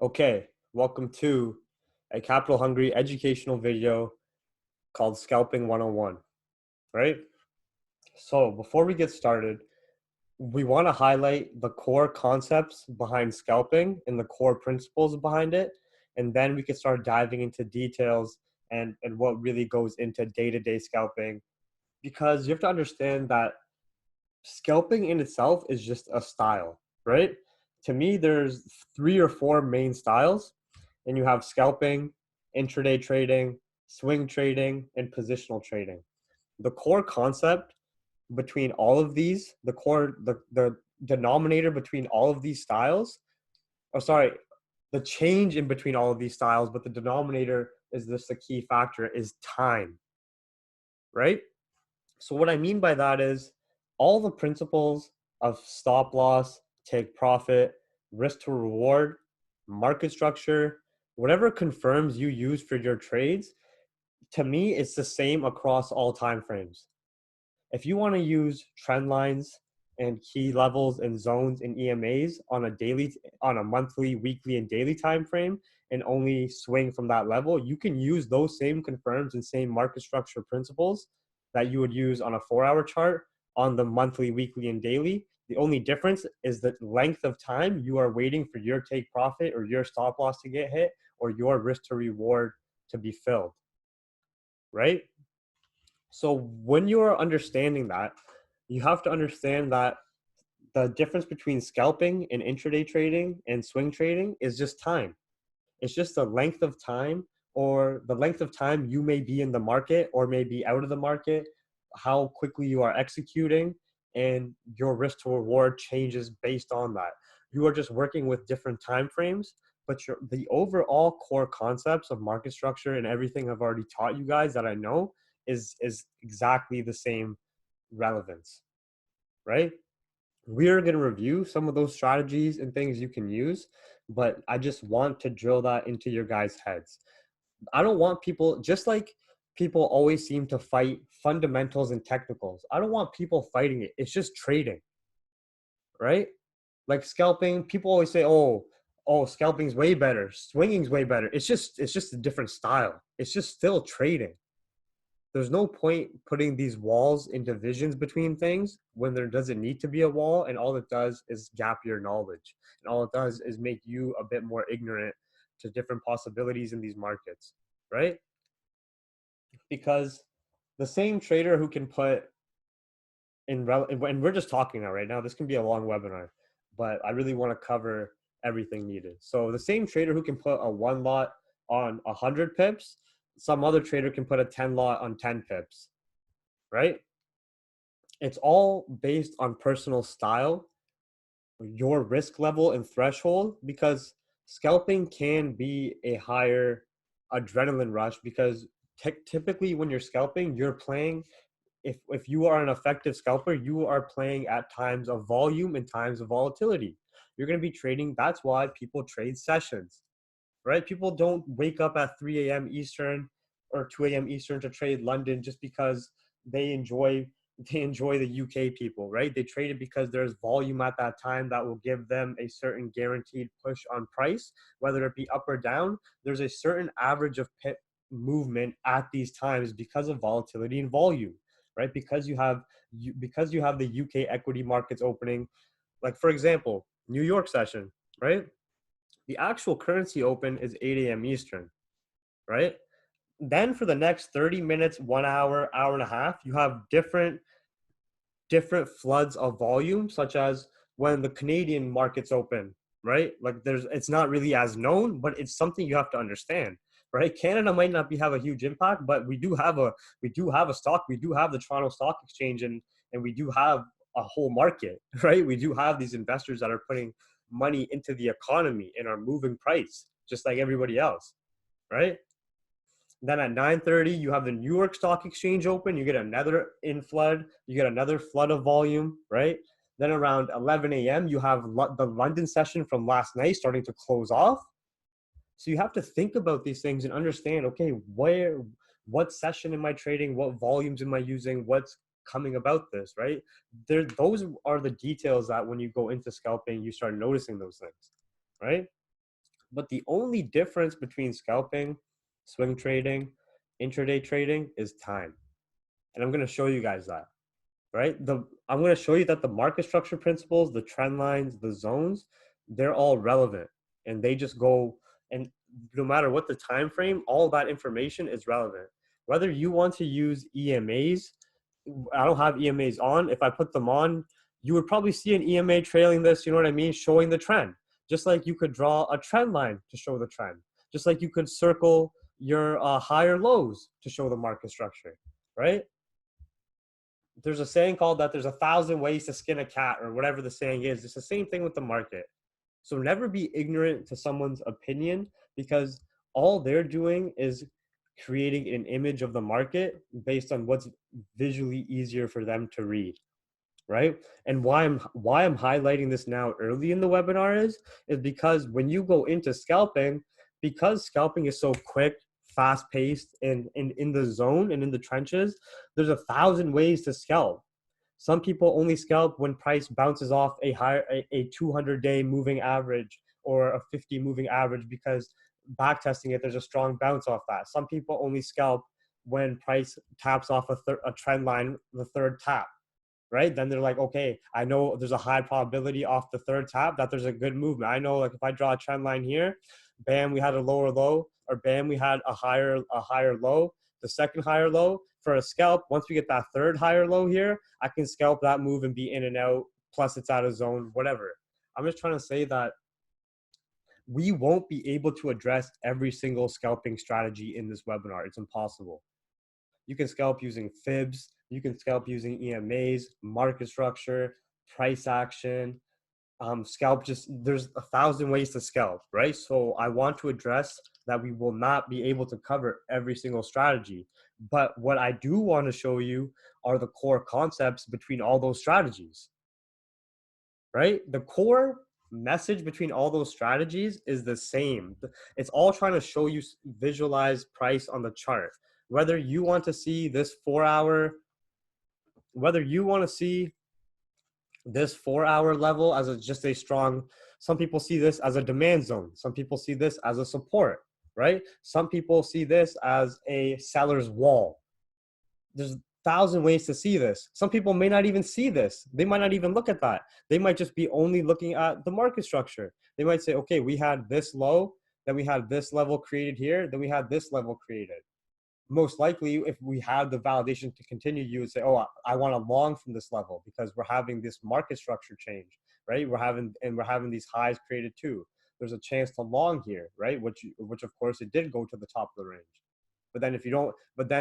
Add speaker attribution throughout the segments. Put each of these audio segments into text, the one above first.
Speaker 1: Okay, welcome to a capital hungry educational video called Scalping 101, right? So before we get started, we want to highlight the core concepts behind scalping and the core principles behind it. And then we can start diving into details and what really goes into day-to-day scalping. Because you have to understand that scalping in itself is just a style, right? To me, there's three or four main styles, and you have scalping, intraday trading, swing trading, and positional trading. The core concept between all of these, the denominator between all of these styles, oh sorry, the change in between all of these styles, but the denominator is this the key factor is time, right? So what I mean by that is all the principles of stop loss, take profit, risk to reward, market structure, whatever confirms you use for your trades, to me, it's the same across all time frames. If you want to use trend lines and key levels and zones and EMAs on a monthly, weekly, and daily time frame, and only swing from that level, you can use those same confirms and same market structure principles that you would use on a 4-hour chart on the monthly, weekly, and daily. The only difference is the length of time you are waiting for your take profit or your stop loss to get hit or your risk to reward to be filled, right? So when you are understanding that, you have to understand that the difference between scalping and intraday trading and swing trading is just time. It's just the length of time or the length of time you may be in the market or may be out of the market, how quickly you are executing, and your risk to reward changes based on that. You are just working with different time frames, but the overall core concepts of market structure and everything I've already taught you guys that I know is exactly the same relevance, right? We're going to review some of those strategies and things you can use, but I just want to drill that into your guys' heads. I don't want people, just like people always seem to fight fundamentals and technicals, I don't want people fighting it. It's just trading, right? Like scalping, people always say, scalping's way better, swinging's way better. It's just a different style. It's just still trading. There's no point putting these walls and divisions between things when there doesn't need to be a wall, and all it does is gap your knowledge, and all it does is make you a bit more ignorant to different possibilities in these markets, right? Because the same trader who can put and we're just talking now, right now, this can be a long webinar, but I really want to cover everything needed. So the same trader who can put a 1 lot on 100 pips, some other trader can put a 10 lot on 10 pips, right? It's all based on personal style, your risk level and threshold, because scalping can be a higher adrenaline rush because typically when you're scalping, you're playing, if you are an effective scalper, you are playing at times of volume and times of volatility. You're going to be trading. That's why people trade sessions, right? People don't wake up at 3 a.m. Eastern or 2 a.m. Eastern to trade London just because they enjoy the UK people, right? They trade it because there's volume at that time that will give them a certain guaranteed push on price, whether it be up or down. There's a certain average of pip movement at these times because of volatility and volume, right? Because you have the UK equity markets opening, like for example, New York session, right? The actual currency open is 8 a.m. Eastern, right? Then for the next 30 minutes, 1 hour, hour and a half, you have different floods of volume, such as when the Canadian markets open, right? Like it's not really as known, but it's something you have to understand, right? Canada might not have a huge impact, but we do have a stock, we do have the Toronto Stock Exchange, and we do have a whole market, right? We do have these investors that are putting money into the economy and are moving price just like everybody else, right? Then at 9:30, you have the New York Stock Exchange open. You get another inflood. You get another flood of volume, right? Then around 11 a.m., you have the London session from last night starting to close off. So you have to think about these things and understand, okay, what session am I trading? What volumes am I using? What's coming about this, right? Those are the details that when you go into scalping, you start noticing those things, right? But the only difference between scalping, swing trading, intraday trading is time. And I'm going to show you guys that, right? I'm going to show you that the market structure principles, the trend lines, the zones, they're all relevant, and they just go, and no matter what the time frame, all that information is relevant. Whether you want to use EMAs, I don't have EMAs on. If I put them on, you would probably see an EMA trailing this, you know what I mean, showing the trend. Just like you could draw a trend line to show the trend. Just like you could circle your higher lows to show the market structure, right? There's a saying called that there's 1,000 ways to skin a cat, or whatever the saying is. It's the same thing with the market. So never be ignorant to someone's opinion, because all they're doing is creating an image of the market based on what's visually easier for them to read, right? And why I'm highlighting this now early in the webinar is because when you go into scalping, because scalping is so quick, fast paced, and in the zone and in the trenches, there's 1,000 ways to scalp. Some people only scalp when price bounces off a 200-day moving average or a 50 moving average, because backtesting it, there's a strong bounce off that. Some people only scalp when price taps off a trend line, the third tap, right? Then they're like, okay, I know there's a high probability off the third tap that there's a good movement. I know, like, if I draw a trend line here, bam, we had a lower low, or bam, we had a higher low, the second higher low. For a scalp, once we get that third higher low here, I can scalp that move and be in and out, plus it's out of zone, whatever. I'm just trying to say that we won't be able to address every single scalping strategy in this webinar. It's impossible. You can scalp using fibs, you can scalp using EMAs, market structure, price action, scalp. Just, there's 1,000 ways to scalp, right? So I want to address that we will not be able to cover every single strategy. But what I do want to show you are the core concepts between all those strategies, right? The core message between all those strategies is the same. It's all trying to show you, visualize price on the chart. Whether you want to see this 4-hour, whether you want to see this 4-hour level as just a strong, some people see this as a demand zone. Some people see this as a support, right? Some people see this as a seller's wall. There's 1,000 ways to see this. Some people may not even see this. They might not even look at that. They might just be only looking at the market structure. They might say, okay, we had this low, then we had this level created here, then we had this level created. Most likely, if we had the validation to continue, you would say, oh, I want to long from this level because we're having this market structure change, right? We're having these highs created too. There's a chance to long here, right? Which of course it did go to the top of the range. But then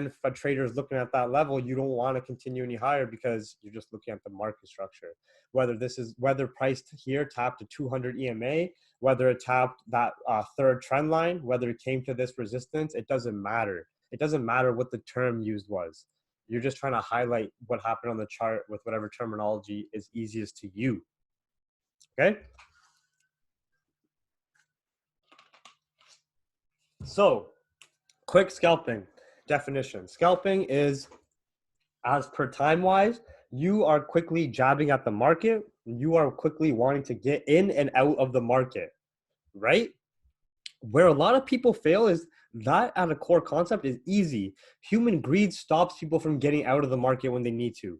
Speaker 1: if a trader is looking at that level, you don't want to continue any higher because you're just looking at the market structure. Whether price here tapped a 200 EMA, whether it tapped that third trend line, whether it came to this resistance, it doesn't matter. It doesn't matter what the term used was. You're just trying to highlight what happened on the chart with whatever terminology is easiest to you. Okay? So, quick scalping definition. Scalping is, as per time-wise, you are quickly jabbing at the market. You are quickly wanting to get in and out of the market, right? Where a lot of people fail is that at a core concept is easy. Human greed stops people from getting out of the market when they need to.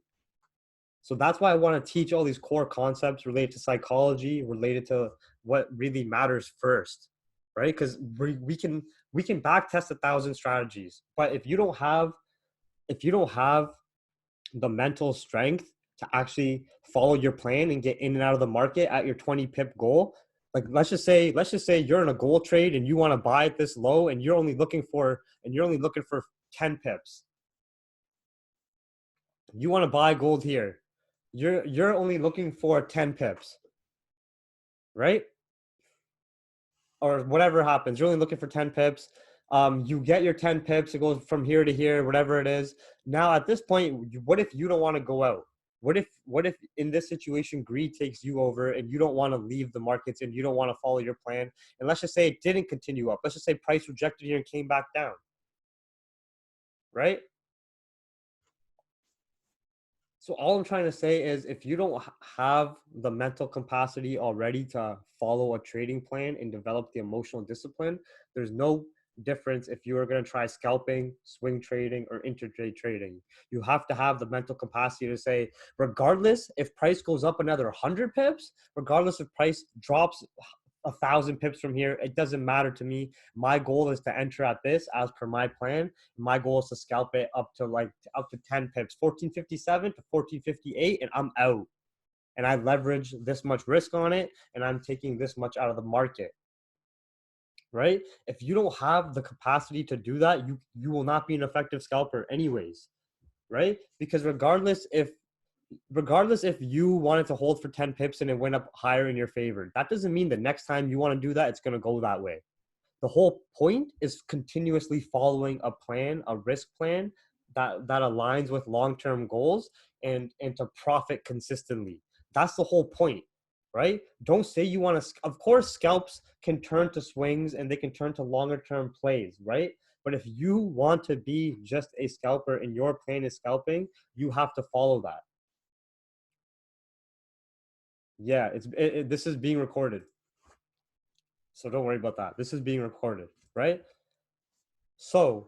Speaker 1: So that's why I want to teach all these core concepts related to psychology, related to what really matters first, right? Because we can back test 1,000 strategies, but if you don't have the mental strength to actually follow your plan and get in and out of the market at your 20 pip goal, like let's just say you're in a gold trade and you want to buy at this low and you're only looking for 10 pips. You want to buy gold here. You're only looking for 10 pips, right? Or whatever happens, you're only looking for 10 pips. You get your 10 pips, it goes from here to here, whatever it is. Now at this point, what if you don't want to go out? What if in this situation greed takes you over and you don't want to leave the markets and you don't want to follow your plan? And let's just say it didn't continue up. Let's just say price rejected here and came back down, right? So all I'm trying to say is if you don't have the mental capacity already to follow a trading plan and develop the emotional discipline, there's no difference if you are going to try scalping, swing trading, or intraday trading. You have to have the mental capacity to say, regardless if price goes up another 100 pips, regardless if price drops 1,000 pips from here, it doesn't matter to me. My goal is to enter at this as per my plan. My goal is to scalp it up to 10 pips, 1457 to 1458, and I'm out. And I leverage this much risk on it, and I'm taking this much out of the market. Right? If you don't have the capacity to do that, you will not be an effective scalper anyways. Right? Because regardless if you wanted to hold for 10 pips and it went up higher in your favor, that doesn't mean the next time you want to do that, it's going to go that way. The whole point is continuously following a plan, a risk plan that aligns with long-term goals and to profit consistently. That's the whole point, right? Don't say you want to, of course, scalps can turn to swings and they can turn to longer term plays, right? But if you want to be just a scalper and your plan is scalping, you have to follow that. Yeah, this is being recorded. So don't worry about that. This is being recorded, right? So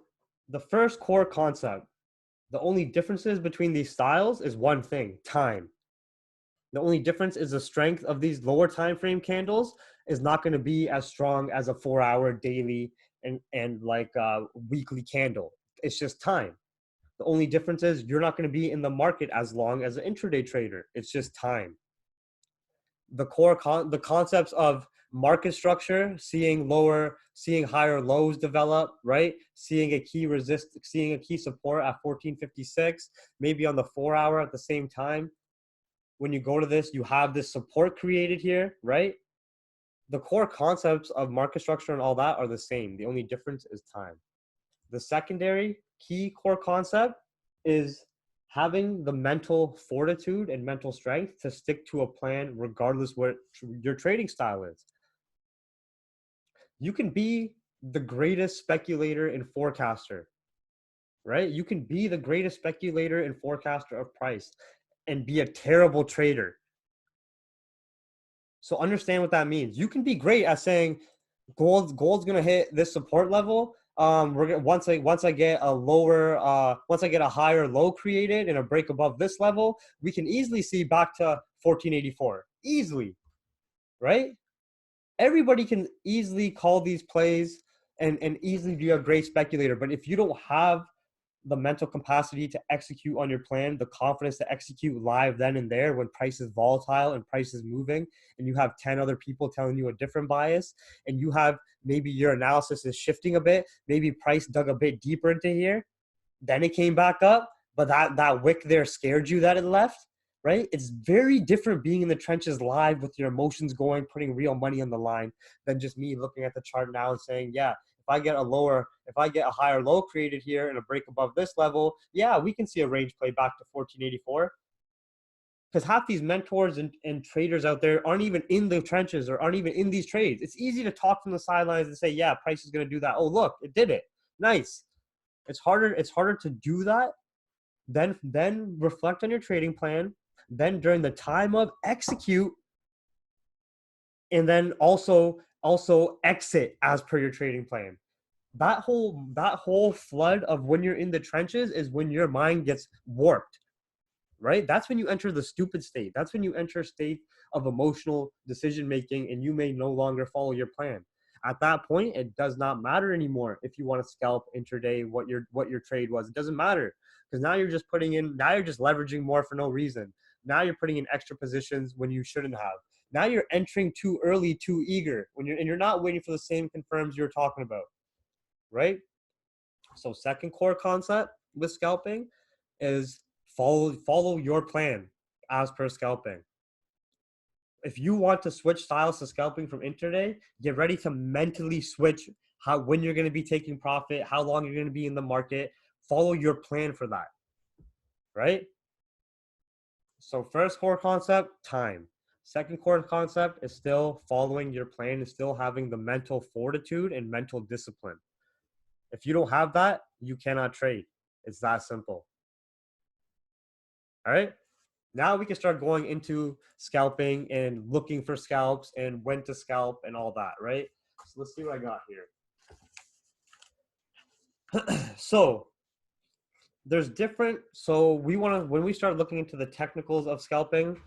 Speaker 1: the first core concept, the only differences between these styles is one thing, time. The only difference is the strength of these lower time frame candles is not going to be as strong as a 4-hour daily and like weekly candle. It's just time. The only difference is you're not going to be in the market as long as an intraday trader. It's just time. The concepts of market structure, seeing higher lows develop, right? Seeing a key support at 1456, maybe on the 4-hour at the same time. When you go to this, you have this support created here, right? The core concepts of market structure and all that are the same. The only difference is time. The secondary key core concept is having the mental fortitude and mental strength to stick to a plan regardless what your trading style is. You can be the greatest speculator and forecaster, right? You can be the greatest speculator and forecaster of price and be a terrible trader. So understand what that means. You can be great at saying gold's going to hit this support level. We're gonna, once I get a higher low created and a break above this level, we can easily see back to 1484 easily, right? Everybody can easily call these plays and easily be a great speculator. But if you don't have the mental capacity to execute on your plan, the confidence to execute live then and there when price is volatile and price is moving, and you have 10 other people telling you a different bias, and you have maybe your analysis is shifting a bit, maybe price dug a bit deeper into here, then it came back up, but that wick there scared you that it left, right? It's very different being in the trenches live with your emotions going, putting real money on the line than just me looking at the chart now and saying, yeah, if I get a higher low created here and a break above this level, yeah, we can see a range play back to 1484. Because half these mentors and traders out there aren't even in the trenches or aren't even in these trades. It's easy to talk from the sidelines and say, yeah, price is going to do that. Oh, look, it did it. Nice. It's harder to do that. Then reflect on your trading plan. Then during the time of execute, and then also exit as per your trading plan. That whole flood of when you're in the trenches is when your mind gets warped, right? That's when you enter the stupid state. That's when you enter a state of emotional decision making and you may no longer follow your plan. At that point, it does not matter anymore if you want to scalp intraday, what your trade was. It doesn't matter because now you're just leveraging more for no reason. Now you're putting in extra positions when you shouldn't have. Now you're entering too early, too eager you're not waiting for the same confirms you're talking about, right? So second core concept with scalping is follow your plan as per scalping. If you want to switch styles to scalping from intraday, get ready to mentally switch when you're going to be taking profit, how long you're going to be in the market. Follow your plan for that, right? So first core concept, time. Second core concept is still following your plan, is still having the mental fortitude and mental discipline. If you don't have that, you cannot trade. It's that simple. All right. Now we can start going into scalping and looking for scalps and when to scalp and all that, right? So let's see what I got here. So there's different, so we want to, when we start looking into the technicals of scalping,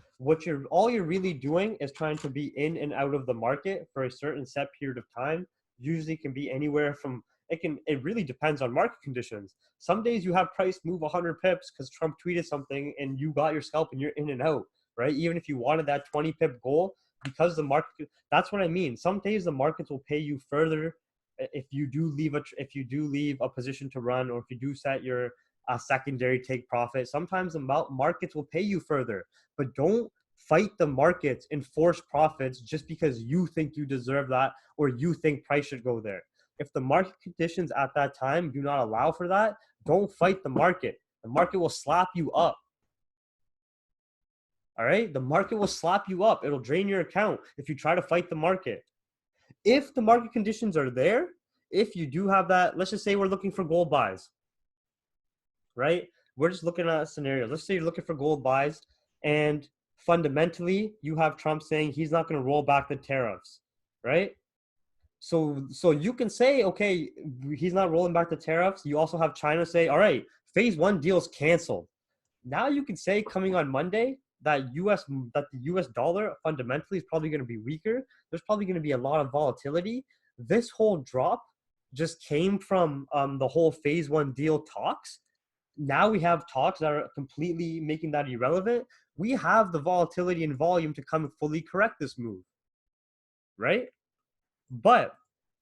Speaker 1: all you're really doing is trying to be in and out of the market for a certain set period of time. Usually can be anywhere from, it really depends on market conditions. Some days you have price move 100 pips because Trump tweeted something and you got your scalp and you're in and out, right? Even if you wanted that 20 pip goal, because the market, that's what I mean. Some days the markets will pay you further if you do leave a position to run, or if you do set your secondary take profit. Sometimes the markets will pay you further, but don't fight the markets and force profits just because you think you deserve that or you think price should go there. If the market conditions at that time do not allow for that, don't fight the market. The market will slap you up. All right? The market will slap you up. It'll drain your account if you try to fight the market. If the market conditions are there, if you do have that, let's just say we're looking for gold buys, right? We're just looking at a scenario. Let's say you're looking for gold buys and fundamentally you have Trump saying he's not going to roll back the tariffs, right? So you can say, okay, he's not rolling back the tariffs. You also have China say, all right, phase one deal is canceled. Now you can say coming on Monday that the US dollar fundamentally is probably going to be weaker. There's probably going to be a lot of volatility. This whole drop just came from the whole phase one deal talks. Now we have talks that are completely making that irrelevant. We have the volatility and volume to come and fully correct this move, right? But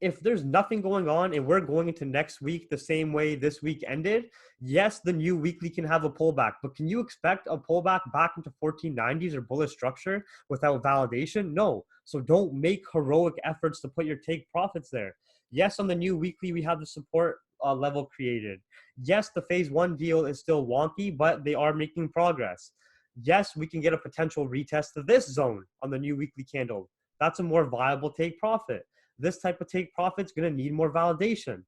Speaker 1: if there's nothing going on and we're going into next week the same way this week ended, yes, the new weekly can have a pullback, but can you expect a pullback back into 1490s or bullish structure without validation? No. So don't make heroic efforts to put your take profits there. Yes, on the new weekly, we have the support level created. Yes, the phase one deal is still wonky, but they are making progress. Yes, we can get a potential retest to this zone on the new weekly candle. That's a more viable take profit. This type of take profit is going to need more validation,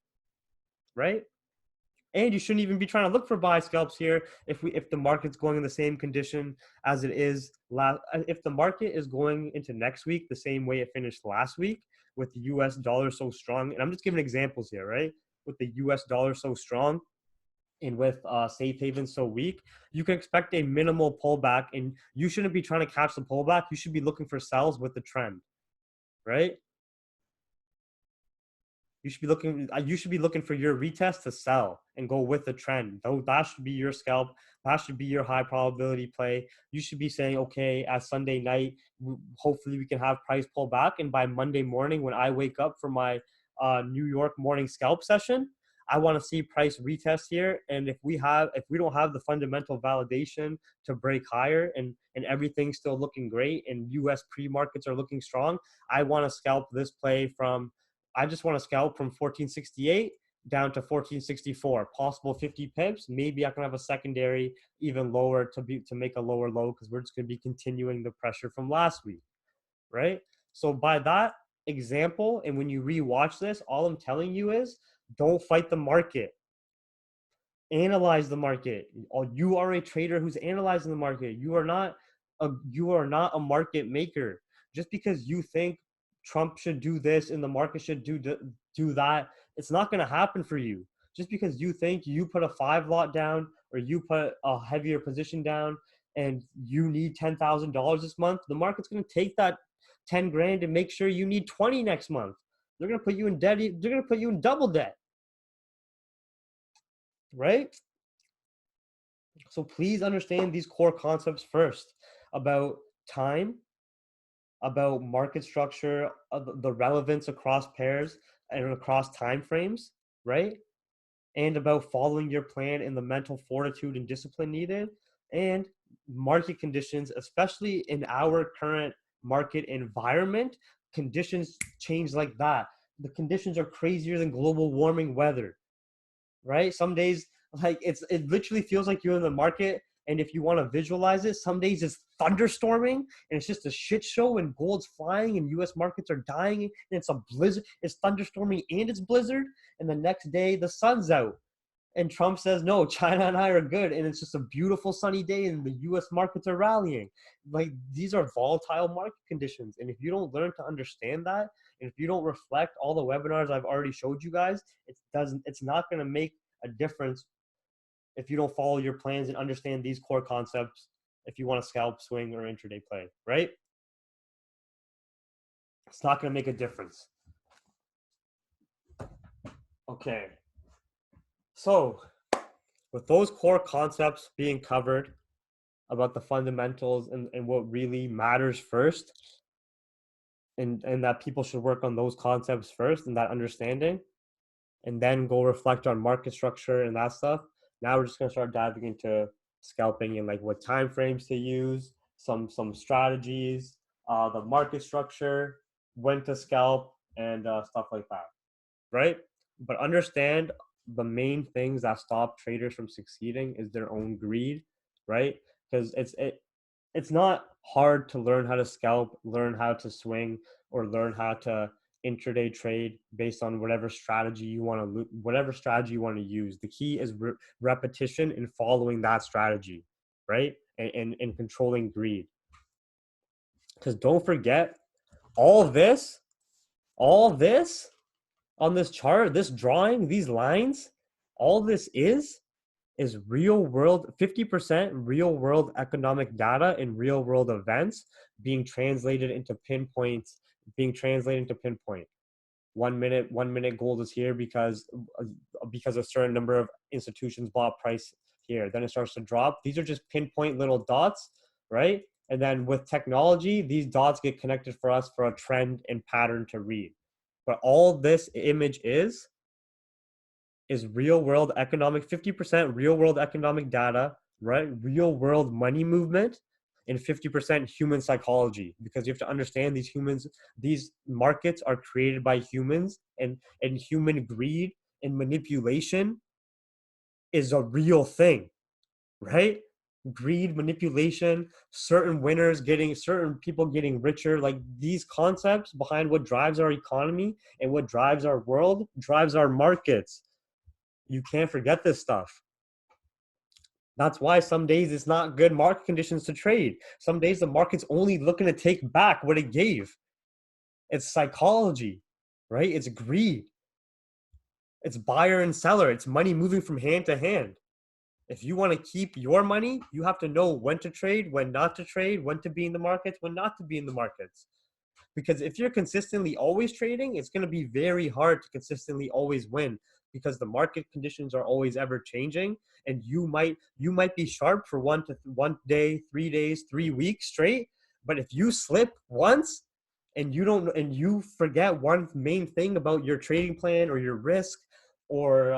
Speaker 1: right? And you shouldn't even be trying to look for buy scalps here if the market's going in the same condition as it is if the market is going into next week the same way it finished last week with the US dollar so strong, and I'm just giving examples here, right? With the US dollar so strong and with safe haven so weak, you can expect a minimal pullback, and you shouldn't be trying to catch the pullback. You should be looking for sells with the trend, right? You should be looking for your retest to sell and go with the trend. Though that should be your scalp. That should be your high probability play. You should be saying, okay, at Sunday night, hopefully we can have price pull back. And by Monday morning, when I wake up for my New York morning scalp session, I want to see price retest here. And if we don't have the fundamental validation to break higher and everything's still looking great and US pre-markets are looking strong, I want to scalp this play I just want to scalp from 1468 down to 1464, possible 50 pips. Maybe I can have a secondary even lower to make a lower low because we're just going to be continuing the pressure from last week, right? So by that example, and when you rewatch this, all I'm telling you is don't fight the market. Analyze the market. You are a trader who's analyzing the market. You are not a market maker. Just because you think Trump should do this and the market should do that, it's not going to happen for you. Just because you think you put a 5 lot down or you put a heavier position down and you need $10,000 this month, the market's going to take that 10 grand and make sure you need 20 next month. They're going to put you in debt. They're going to put you in double debt, right? So please understand these core concepts first about time, about market structure, the relevance across pairs and across time frames, right? And about following your plan and the mental fortitude and discipline needed, and market conditions, especially in our current market environment. Conditions change like that. The conditions are crazier than global warming weather, right? Some days, like it literally feels like you're in the market. And if you want to visualize it, some days it's thunderstorming and it's just a shit show and gold's flying and US markets are dying and it's a blizzard. It's thunderstorming and it's blizzard. And the next day the sun's out and Trump says, no, China and I are good. And it's just a beautiful sunny day and the US markets are rallying. Like, these are volatile market conditions. And if you don't learn to understand that, and if you don't reflect all the webinars I've already showed you guys, it's not going to make a difference if you don't follow your plans and understand these core concepts if you want to scalp, swing, or intraday play, right? It's not going to make a difference. Okay. So with those core concepts being covered about the fundamentals and what really matters first, and that people should work on those concepts first and that understanding, and then go reflect on market structure and that stuff. Now we're just going to start diving into scalping and like what time frames to use, some strategies, the market structure, when to scalp, and stuff like that, right? But understand the main things that stop traders from succeeding is their own greed, right? Because it's not hard to learn how to scalp, learn how to swing, or learn how to intraday trade based on whatever strategy you want to use. The key is repetition and following that strategy, right? And controlling greed. Because don't forget, all this on this chart, this drawing, these lines, all this is real world, 50% real world economic data and real world events being translated into pinpoints, being translated into pinpoint. 1 minute gold is here because a certain number of institutions bought price here. Then it starts to drop. These are just pinpoint little dots, right? And then with technology, these dots get connected for us for a trend and pattern to read. But all this image is real world economic, 50% real world economic data, right? Real world money movement, and 50% human psychology, because you have to understand these markets are created by humans, and human greed and manipulation is a real thing, right? Greed, manipulation, certain people getting richer, like these concepts behind what drives our economy and what drives our world, drives our markets. You can't forget this stuff. That's why some days it's not good market conditions to trade. Some days the market's only looking to take back what it gave. It's psychology, right? It's greed. It's buyer and seller. It's money moving from hand to hand. If you want to keep your money, you have to know when to trade, when not to trade, when to be in the markets, when not to be in the markets. Because if you're consistently always trading, it's going to be very hard to consistently always win, because the market conditions are always ever changing, and you might be sharp for one day, 3 days, 3 weeks straight, but if you slip once and you forget one main thing about your trading plan or your risk, or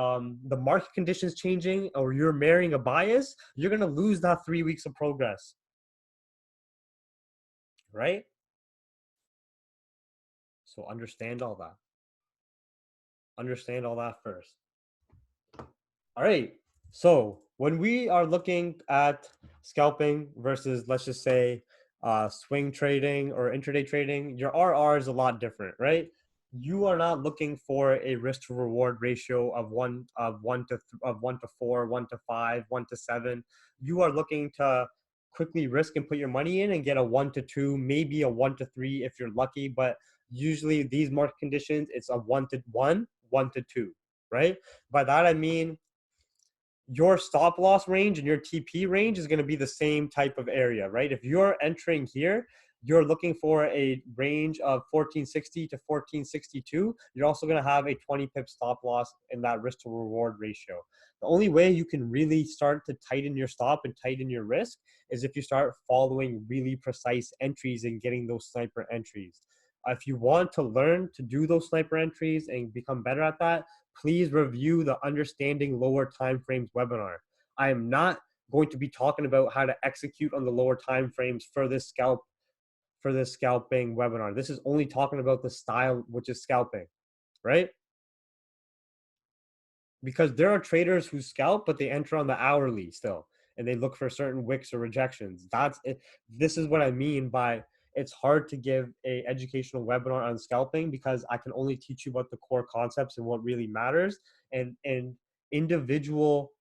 Speaker 1: the market conditions changing, or you're marrying a bias, you're going to lose that 3 weeks of progress, right? So understand all that. Understand all that first. All right. So when we are looking at scalping versus, let's just say, swing trading or intraday trading, your RR is a lot different, right? You are not looking for a risk to reward ratio of one to 4, 1 to 5, 1 to 7. You are looking to quickly risk and put your money in and get a 1 to 2, maybe a 1 to 3 if you're lucky. But usually these market conditions, it's a 1 to 1, 1 to 2, right? By that I mean your stop loss range and your TP range is going to be the same type of area, right? If you're entering here, you're looking for a range of 1460 to 1462. You're also going to have a 20 pip stop loss in that risk to reward ratio. The only way you can really start to tighten your stop and tighten your risk is if you start following really precise entries and getting those sniper entries. If you want to learn to do those sniper entries and become better at that, please review the Understanding Lower Timeframes webinar. I am not going to be talking about how to execute on the lower timeframes for this scalping webinar. This is only talking about the style, which is scalping, right? Because there are traders who scalp, but they enter on the hourly still, and they look for certain wicks or rejections. That's it. This is what I mean by it's hard to give a educational webinar on scalping, because I can only teach you about the core concepts and what really matters. And individual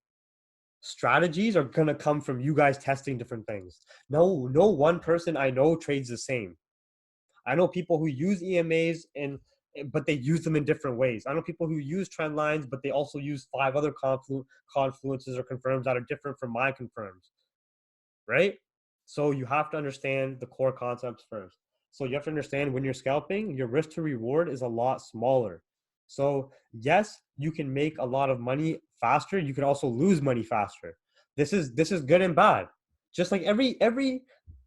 Speaker 1: strategies are going to come from you guys testing different things. No one person I know trades the same. I know people who use EMAs but they use them in different ways. I know people who use trend lines, but they also use 5 other confluences or confirms that are different from my confirms, right? So you have to understand the core concepts first. So you have to understand when you're scalping, your risk to reward is a lot smaller. So yes, you can make a lot of money faster. You can also lose money faster. This is good and bad. Just like every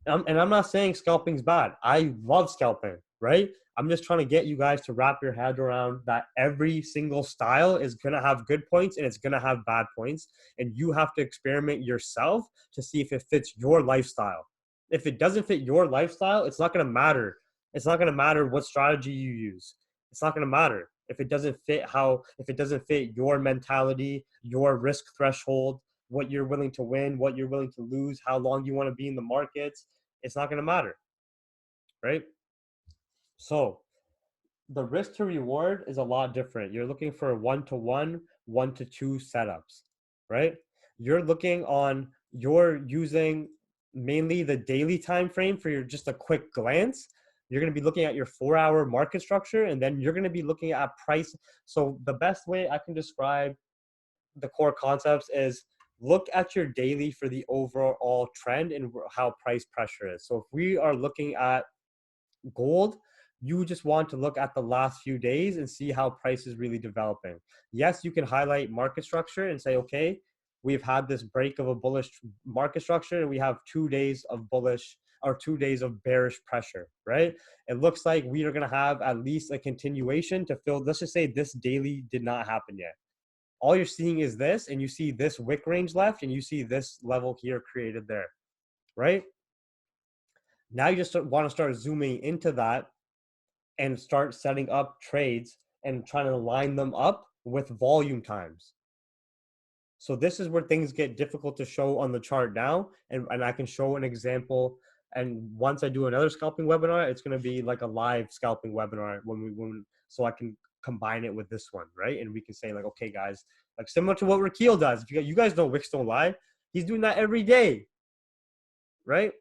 Speaker 1: and I'm not saying scalping's bad. I love scalping, right? I'm just trying to get you guys to wrap your head around that every single style is going to have good points and it's going to have bad points. And you have to experiment yourself to see if it fits your lifestyle. If it doesn't fit your lifestyle, it's not going to matter. It's not going to matter what strategy you use. It's not going to matter if it doesn't fit if it doesn't fit your mentality, your risk threshold, what you're willing to win, what you're willing to lose, how long you want to be in the markets. It's not going to matter, right? So the risk to reward is a lot different. You're looking for 1-to-1, 1-to-2 setups, right? You're using mainly the daily time frame for your just a quick glance. You're going to be looking at your 4-hour market structure, and then you're going to be looking at price. So the best way I can describe the core concepts is look at your daily for the overall trend and how price pressure is. So if we are looking at gold, you just want to look at the last few days and see how price is really developing. Yes, you can highlight market structure and say, okay, we've had this break of a bullish market structure and we have 2 days of bullish or 2 days of bearish pressure, right? It looks like we are going to have at least a continuation to fill. Let's just say this daily did not happen yet. All you're seeing is this, and you see this wick range left, and you see this level here created there, right? Now you just want to start zooming into that and start setting up trades and trying to line them up with volume times. So this is where things get difficult to show on the chart now. And I can show an example. And once I do another scalping webinar, it's going to be like a live scalping webinar so I can combine it with this one, right? And we can say like, okay, guys, like similar to what Rakeel does. If you guys know Wicks Don't Lie, he's doing that every day, right?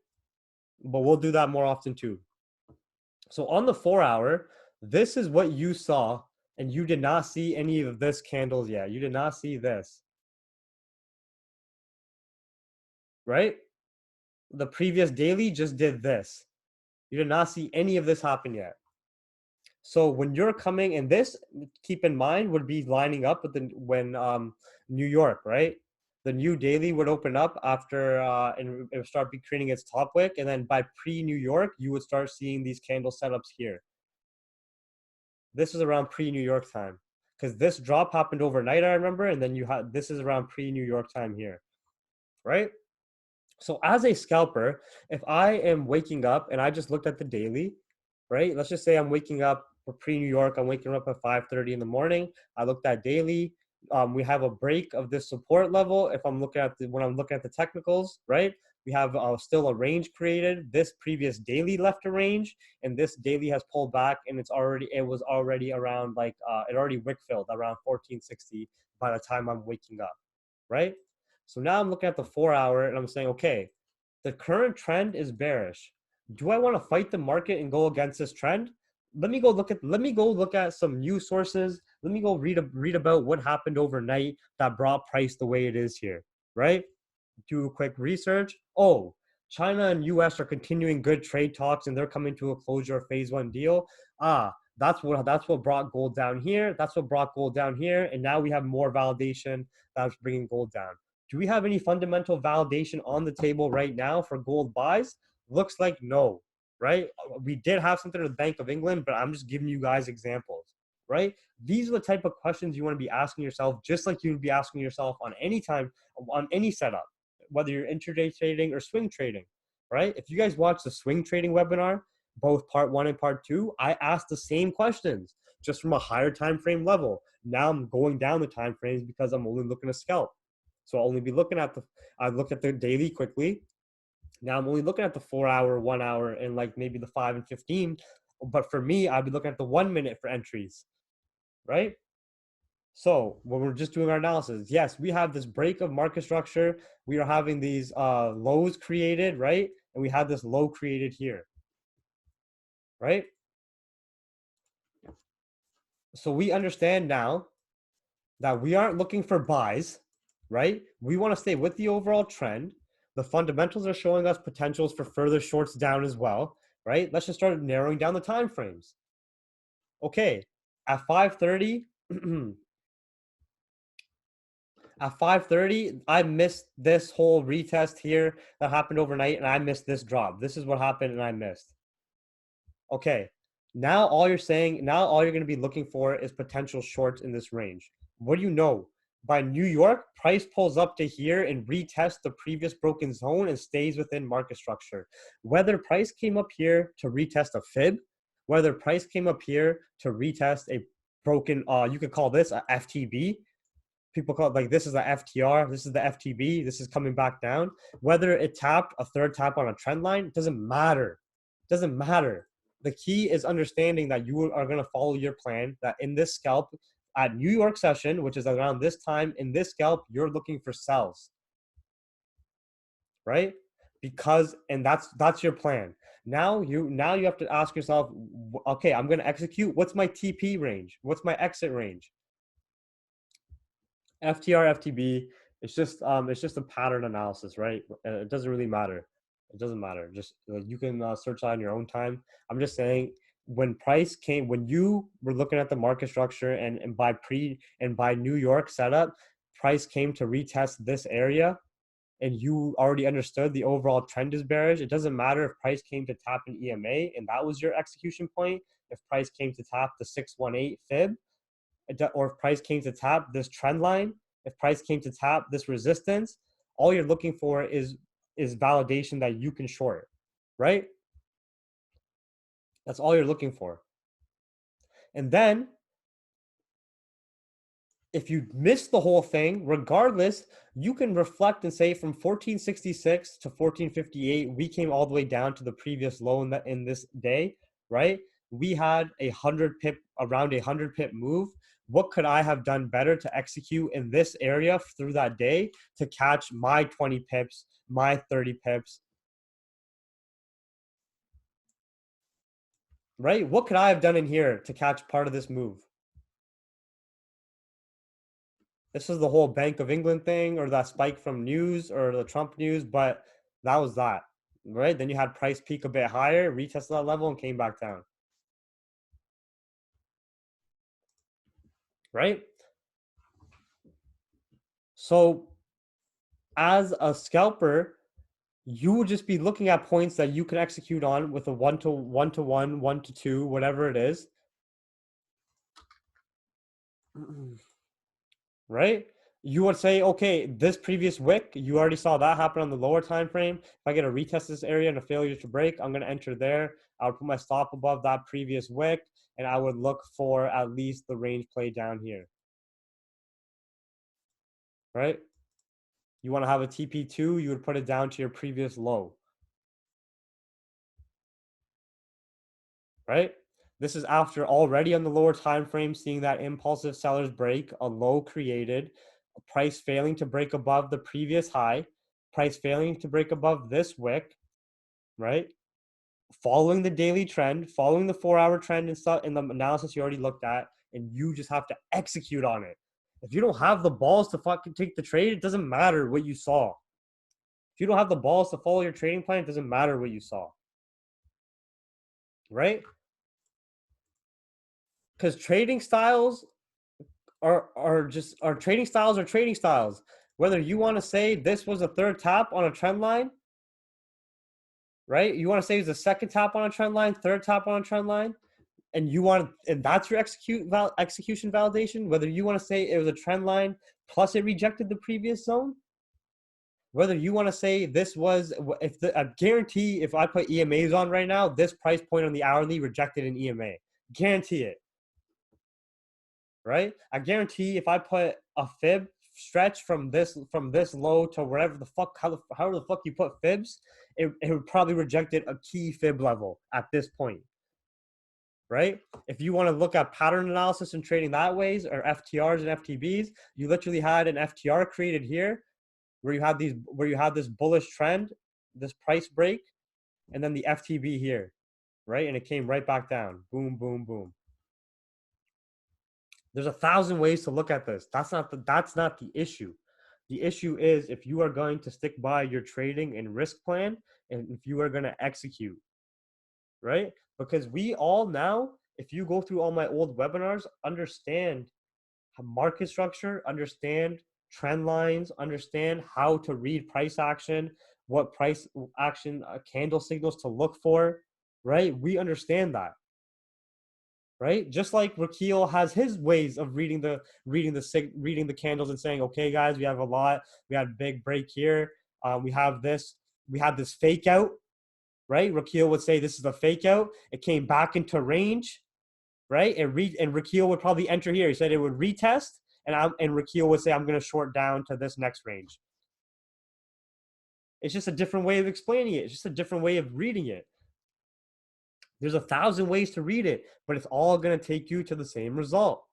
Speaker 1: But we'll do that more often too. So on the 4-hour, this is what you saw, and you did not see any of this candles yet. You did not see this, right? The previous daily just did this. You did not see any of this happen yet. So when you're coming in this, keep in mind, would be lining up with when New York, right? The new daily would open up after and it would start be creating its top wick, and then by pre-New York, you would start seeing these candle setups here. This is around pre-New York time because this drop happened overnight, I remember, and then this is around pre-New York time here, right? So as a scalper, if I am waking up and I just looked at the daily, right? Let's just say I'm waking up for pre-New York. I'm waking up at 5:30 in the morning. I looked at daily. We have a break of this support level. If I'm looking at when I'm looking at the technicals, right? We have still a range created. This previous daily left a range, and this daily has pulled back, and it was already around like it already wick filled around 1460 by the time I'm waking up, right? So now I'm looking at the 4-hour and I'm saying, okay, the current trend is bearish. Do I want to fight the market and go against this trend? Let me go look at some news sources. Let me go read about what happened overnight that brought price the way it is here, right? Do a quick research. Oh, China and US are continuing good trade talks and they're coming to a closure of phase 1 deal. That's what brought gold down here. That's what brought gold down here. And now we have more validation that's bringing gold down. Do we have any fundamental validation on the table right now for gold buys? Looks like no, right? We did have something with the Bank of England, but I'm just giving you guys examples, right? These are the type of questions you want to be asking yourself, just like you would be asking yourself on any setup, whether you're intraday trading or swing trading, right? If you guys watch the swing trading webinar, both part 1 and part 2, I asked the same questions just from a higher time frame level. Now I'm going down the time frames because I'm only looking to scalp. So I'll only be looking at I looked at the daily quickly. Now I'm only looking at the 4-hour, 1-hour, and like maybe the 5 and 15. But for me, I'd be looking at the 1 minute for entries, right? So when we're just doing our analysis, yes, we have this break of market structure. We are having these lows created, right? And we have this low created here, right? So we understand now that we aren't looking for buys, right? We want to stay with the overall trend. The fundamentals are showing us potentials for further shorts down as well, right? Let's just start narrowing down the time frames. Okay, at 5:30, at 5:30, I missed this whole retest here that happened overnight, and I missed this drop. This is what happened, and I missed. Okay, now all you're saying, now all you're going to be looking for is potential shorts in this range. What do you know? By New York, price pulls up to here and retests the previous broken zone and stays within market structure. Whether price came up here to retest a fib, whether price came up here to retest a broken, you could call this a FTB. People call it like this is the FTR, this is the FTB, this is coming back down. Whether it tapped a third tap on a trend line, doesn't matter. Doesn't matter. The key is understanding that you are going to follow your plan, that in this scalp at New York session, which is around this time, in this scalp, you're looking for sells, right? Because, and that's your plan. Now you have to ask yourself, okay, I'm going to execute. What's my TP range? What's my exit range? FTR, FTB, it's just a pattern analysis, right? It doesn't really matter. It doesn't matter. Just you can search on your own time. I'm just saying when price came, when you were looking at the market structure and by New York setup, price came to retest this area and you already understood the overall trend is bearish. It doesn't matter if price came to tap an EMA and that was your execution point. If price came to tap the 618 fib, or if price came to tap this trend line, if price came to tap this resistance, all you're looking for is validation that you can short, right? That's all you're looking for. And then if you miss the whole thing, regardless, you can reflect and say from 1466 to 1458, we came all the way down to the previous low in this day, right? We had around a 100 pip move. What could I have done better to execute in this area through that day to catch my 20 pips, my 30 pips, right? What could I have done in here to catch part of this move? This is the whole Bank of England thing or that spike from news or the Trump news, but that was that, right? Then you had price peak a bit higher, retested that level and came back down, right? So as a scalper, you would just be looking at points that you can execute on with a 1-to-1, 1-to-2, whatever it is, right? You would say, okay, this previous wick, you already saw that happen on the lower time frame. If I get a retest this area and a failure to break, I'm going to enter there. I would put my stop above that previous wick, and I would look for at least the range play down here, right? You want to have a TP2, you would put it down to your previous low, right? This is after already on the lower time frame, seeing that impulsive sellers break, a low created, a price failing to break above the previous high, price failing to break above this wick, right? Following the daily trend, following the 4-hour trend and stuff in the analysis you already looked at, and you just have to execute on it. If you don't have the balls to fucking take the trade, it doesn't matter what you saw. If you don't have the balls to follow your trading plan, it doesn't matter what you saw. Right? Because trading styles are trading styles are trading styles. Whether you want to say this was a third tap on a trend line, right? You want to say it's a second tap on a trend line, third tap on a trend line, and that's your execution validation. Whether you want to say it was a trend line plus it rejected the previous zone, whether you want to say this was I guarantee if I put EMAs on right now, this price point on the hourly rejected an EMA, guarantee it. Right? I guarantee if I put a fib stretch from this low to wherever the fuck, however the fuck you put fibs, it would probably reject it a key fib level at this point. right? If you want to look at pattern analysis and trading that ways, or FTRs and FTBs, you literally had an FTR created here where you have this bullish trend, this price break, and then the FTB here, right? And it came right back down. Boom, boom, boom. There's 1,000 ways to look at this. That's not the issue. The issue is if you are going to stick by your trading and risk plan, and if you are going to execute, right? Because we all now, if you go through all my old webinars, understand market structure, understand trend lines, understand how to read price action, what price action candle signals to look for, right? We understand that, right? Just like Rakil has his ways of reading the candles and saying, okay, guys, we have a lot, we had a big break here, we have this fake out, right? Rakil would say this is a fake out. It came back into range, right? And Rakil would probably enter here. He said it would retest, and Rakil would say I'm going to short down to this next range. It's just a different way of explaining it. It's just a different way of reading it. There's 1,000 ways to read it, but it's all going to take you to the same result.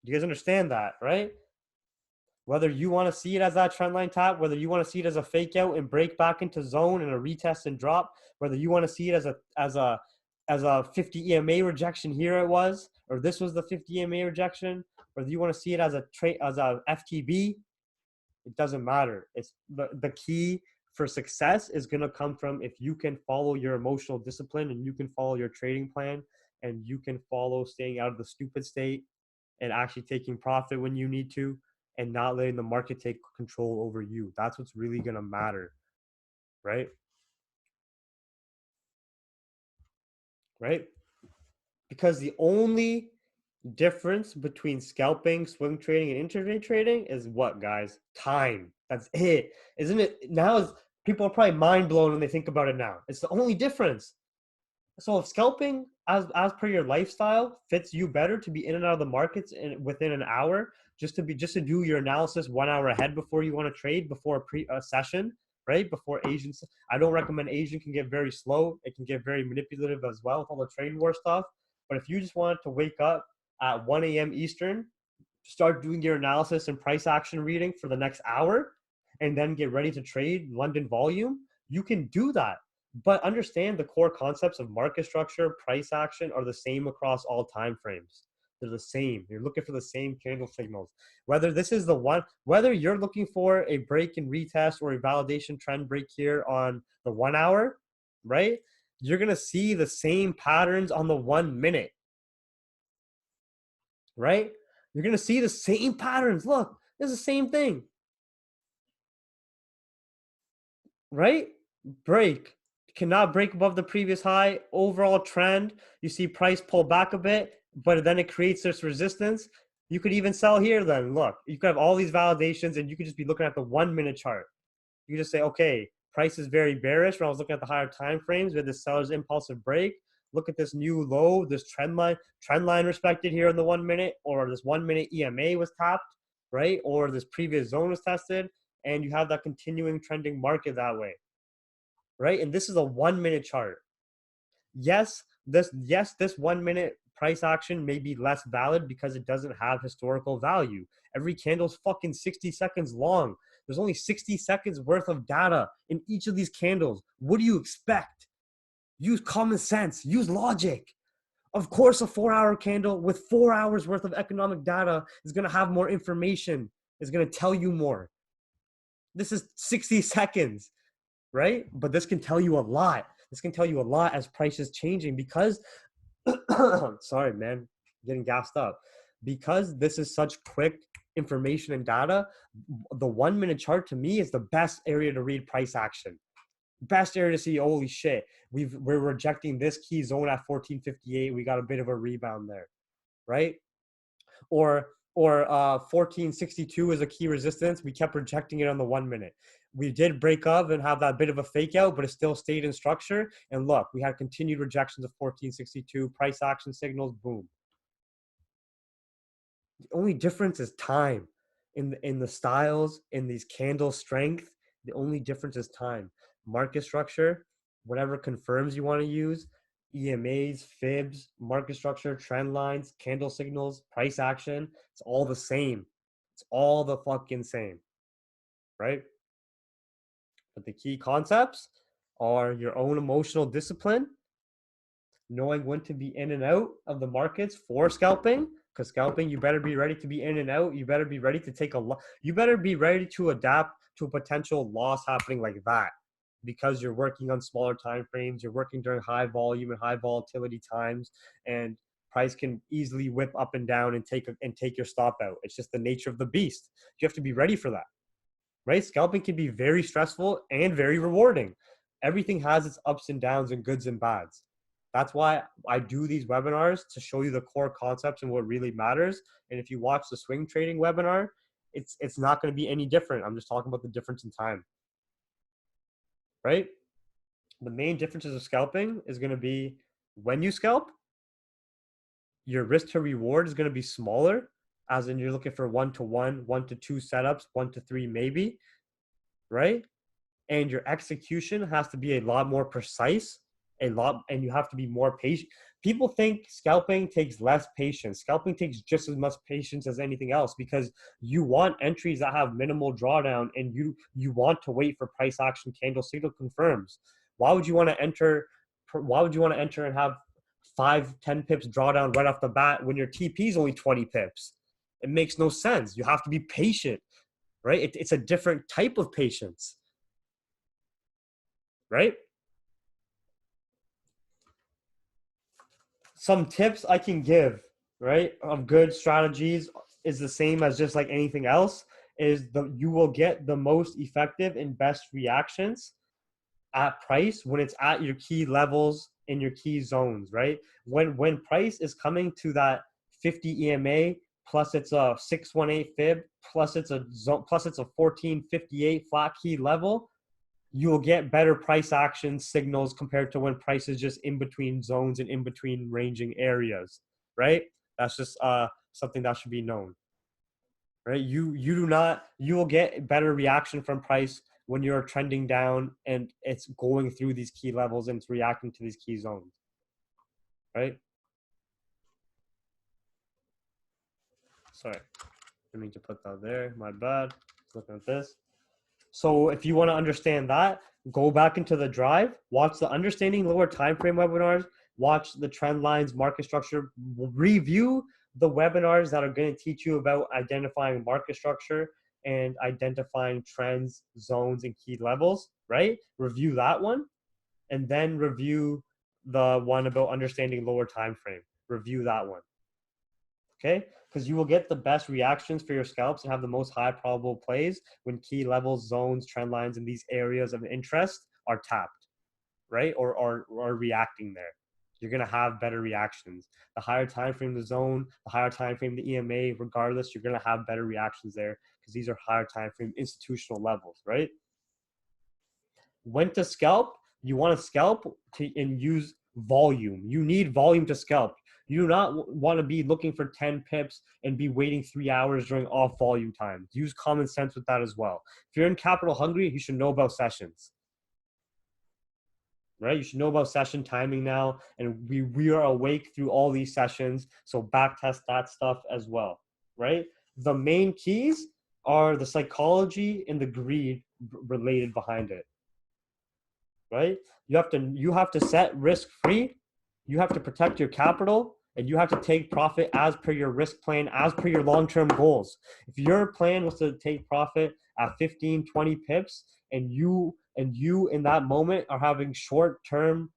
Speaker 1: You guys understand that, right? Whether you want to see it as that trend line tap, whether you want to see it as a fake out and break back into zone and a retest and drop, whether you want to see it as a 50 EMA rejection here it was, or this was the 50 EMA rejection, whether you want to see it as a FTB, it doesn't matter. It's the key for success is going to come from if you can follow your emotional discipline and you can follow your trading plan and you can follow staying out of the stupid state and actually taking profit when you need to and not letting the market take control over you. That's what's really going to matter, right? Right? Because the only difference between scalping, swing trading, and intraday trading is what, guys? Time. That's it. Isn't it? Now people are probably mind blown when they think about it now. It's the only difference. So if scalping, as per your lifestyle, fits you better to be in and out of the markets within an hour, just to do your analysis 1 hour ahead before you want to trade, before a session, right? Before Asian, I don't recommend Asian, can get very slow. It can get very manipulative as well with all the trade war stuff. But if you just want to wake up at 1 a.m. Eastern, start doing your analysis and price action reading for the next hour, and then get ready to trade London volume, you can do that. But understand the core concepts of market structure, price action are the same across all time frames. They're the same. You're looking for the same candle signals. Whether this is the one, whether you're looking for a break and retest or a validation trend break here on the 1 hour, right? You're going to see the same patterns on the 1 minute, right? You're going to see the same patterns. Look, it's the same thing, right? Break. Cannot break above the previous high. Overall trend, you see price pull back a bit, but then it creates this resistance. You could even sell here then. Look, you could have all these validations and you could just be looking at the 1 minute chart. You just say, okay, price is very bearish. When I was looking at the higher time frames, we had this seller's impulsive break. Look at this new low, this trend line respected here in the 1 minute, or this 1 minute EMA was tapped, right? Or this previous zone was tested, and you have that continuing trending market that way, right? And this is a 1 minute chart. Yes, this 1 minute price action may be less valid because it doesn't have historical value. Every candle's fucking 60 seconds long. There's only 60 seconds worth of data in each of these candles. What do you expect? Use common sense, use logic. Of course, a 4-hour candle with 4 hours worth of economic data is going to have more information, is going to tell you more. This is 60 seconds, right? But this can tell you a lot. This can tell you a lot as price is changing because, sorry, man, getting gassed up. Because this is such quick information and data, the 1 minute chart to me is the best area to read price action. Best area to see, holy shit, we're rejecting this key zone at 1458. We got a bit of a rebound there, right? Or 1462 is a key resistance. We kept rejecting it on the 1 minute. We did break up and have that bit of a fake out, but it still stayed in structure. And look, we had continued rejections of 1462, price action signals, boom. The only difference is time in the styles, in these candle strength. The only difference is time. Market structure, whatever confirms you want to use, EMAs, fibs, market structure, trend lines, candle signals, price action. It's all the same. It's all the fucking same, right? But the key concepts are your own emotional discipline, knowing when to be in and out of the markets for scalping. Because scalping, you better be ready to be in and out. You better be ready to take a loss. You better be ready to adapt to a potential loss happening like that, because you're working on smaller time frames. You're working during high volume and high volatility times, and price can easily whip up and down and take your stop out. It's just the nature of the beast. You have to be ready for that, right? Scalping can be very stressful and very rewarding. Everything has its ups and downs and goods and bads. That's why I do these webinars, to show you the core concepts and what really matters. And if you watch the swing trading webinar, it's not going to be any different. I'm just talking about the difference in time, right? The main differences of scalping is going to be when you scalp, your risk to reward is going to be smaller, as in you're looking for 1-to-1, 1-to-2 setups, 1-to-3 maybe, right? And your execution has to be a lot more precise, and you have to be more patient. People think scalping takes less patience. Scalping takes just as much patience as anything else, because you want entries that have minimal drawdown, and you want to wait for price action candle signal confirms. Why would you want to enter? Why would you want to enter and have 5-10 pips drawdown right off the bat when your TP is only 20 pips? It makes no sense. You have to be patient, right? It's a different type of patience, right? Some tips I can give, right, of good strategies is the same as just like anything else. Is you will get the most effective and best reactions at price when it's at your key levels in your key zones, right? When price is coming to that 50 EMA, plus it's a 618 fib, plus it's a 1458 flat key level, you will get better price action signals compared to when price is just in between zones and in between ranging areas, right? That's just something that should be known, right? You will get better reaction from price when you're trending down and it's going through these key levels and it's reacting to these key zones, right? Sorry, I need to put that there. My bad. Looking at this. So if you want to understand that, go back into the drive, watch the understanding lower time frame webinars, watch the trend lines, market structure, review the webinars that are going to teach you about identifying market structure and identifying trends, zones, and key levels, right? Review that one, and then review the one about understanding lower time frame. Review that one. Okay, because you will get the best reactions for your scalps and have the most high probable plays when key levels, zones, trend lines, and these areas of interest are tapped, right? Or reacting there. You're gonna have better reactions. The higher time frame the zone, the higher time frame the EMA, regardless, you're gonna have better reactions there, because these are higher time frame institutional levels, right? When to scalp, you want to scalp and use volume. You need volume to scalp. You do not want to be looking for 10 pips and be waiting 3 hours during off volume time. Use common sense with that as well. If you're in capital hungry, you should know about sessions, right? You should know about session timing now. And we are awake through all these sessions. So back test that stuff as well, right? The main keys are the psychology and the greed related behind it, right? You have to set risk free. You have to protect your capital, and you have to take profit as per your risk plan, as per your long-term goals. If your plan was to take profit at 15, 20 pips, and you in that moment are having short-term,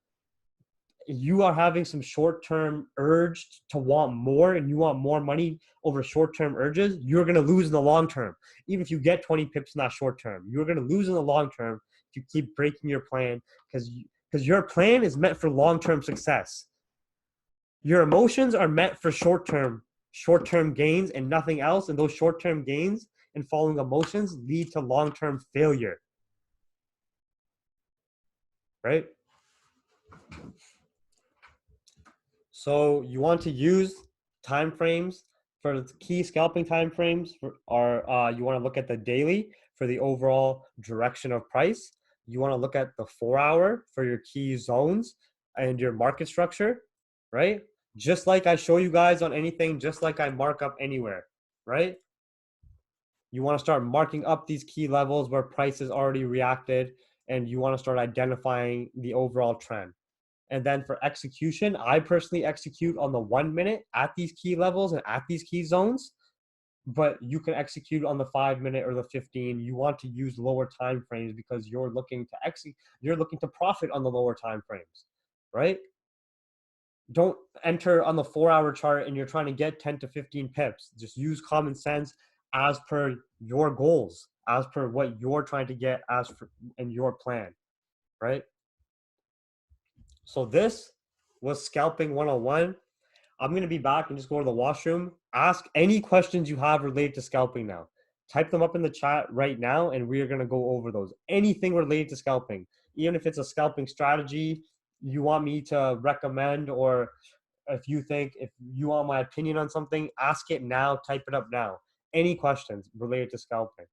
Speaker 1: you are having some short-term urge to want more, and you want more money over short-term urges, you're going to lose in the long term. Even if you get 20 pips in that short term, you're going to lose in the long term if you keep breaking your plan, because your plan is meant for long-term success. Your emotions are meant for short-term gains and nothing else, and those short-term gains and following emotions lead to long-term failure, right? So you want to use time frames for the key scalping time frames you want to look at the daily for the overall direction of price. You want to look at the 4 hour for your key zones. and your market structure, right? Just like I show you guys on anything, just like I mark up anywhere, right? You want to start marking up these key levels where price has already reacted, and you want to start identifying the overall trend. And then for execution, I personally execute on the 1 minute at these key levels and at these key zones, but you can execute on the 5 minute or the 15. You want to use lower time frames because you're looking to you're looking to profit on the lower time frames, right? Don't enter on the 4 hour chart and you're trying to get 10 to 15 pips. Just use common sense as per your goals, as per what you're trying to get as for in your plan, right? So this was Scalping 101. I'm going to be back and just go to the washroom. Ask any questions you have related to scalping now. Type them up in the chat right now, and we are going to go over those. Anything related to scalping, even if it's a scalping strategy you want me to recommend, or if you want my opinion on something, ask it now. Type it up now. Any questions related to scalping,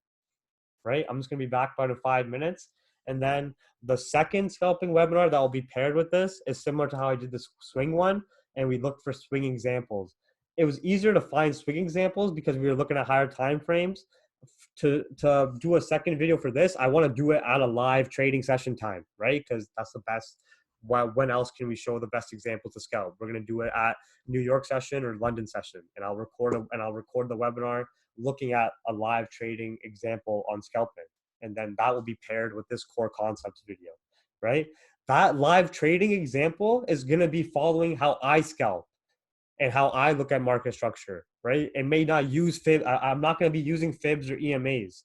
Speaker 1: right? I'm just going to be back about in 5 minutes. And then the second scalping webinar that will be paired with this is similar to how I did this swing one. And we looked for swing examples. It was easier to find swing examples because we were looking at higher time frames. To do a second video for this, I want to do it at a live trading session time, right? Because that's the best. When else can we show the best examples to scalp? We're going to do it at New York session or London session, and I'll record the webinar looking at a live trading example on scalping, and then that will be paired with this core concepts video, right? That live trading example is going to be following how I scalp and how I look at market structure, right? It may not use fib. I'm not going to be using fibs or EMAs.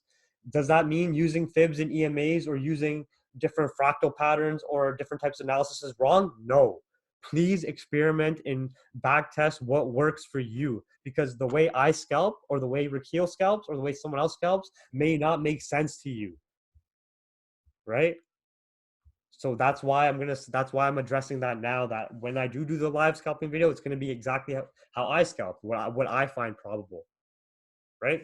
Speaker 1: Does that mean using fibs and EMAs or using different fractal patterns or different types of analysis is wrong? No. Please experiment and back test what works for you, because the way I scalp or the way Rakeel scalps or the way someone else scalps may not make sense to you, right? So that's why I'm addressing that now, that when I do the live scalping video, it's going to be exactly how I scalp, what I find probable, right?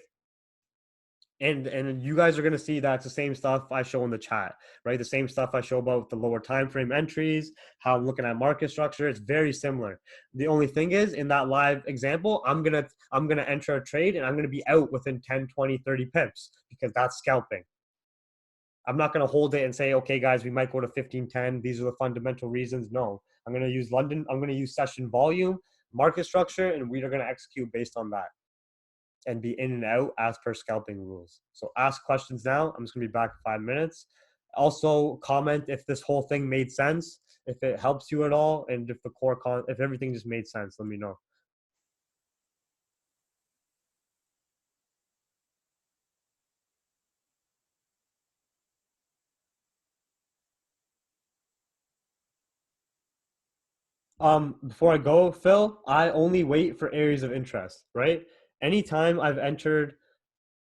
Speaker 1: And you guys are going to see that's the same stuff I show in the chat, right? The same stuff I show about the lower time frame entries, how I'm looking at market structure. It's very similar. The only thing is, in that live example, I'm going to enter a trade and I'm going to be out within 10, 20, 30 pips, because that's scalping. I'm not going to hold it and say, okay, guys, we might go to 1510. These are the fundamental reasons. No, I'm going to use London. I'm going to use session volume, market structure, and we are going to execute based on that and be in and out as per scalping rules. So ask questions now. I'm just going to be back in 5 minutes. Also, comment if this whole thing made sense, if it helps you at all, and if if everything just made sense, let me know. Before I go, Phil, I only wait for areas of interest, right? Anytime I've entered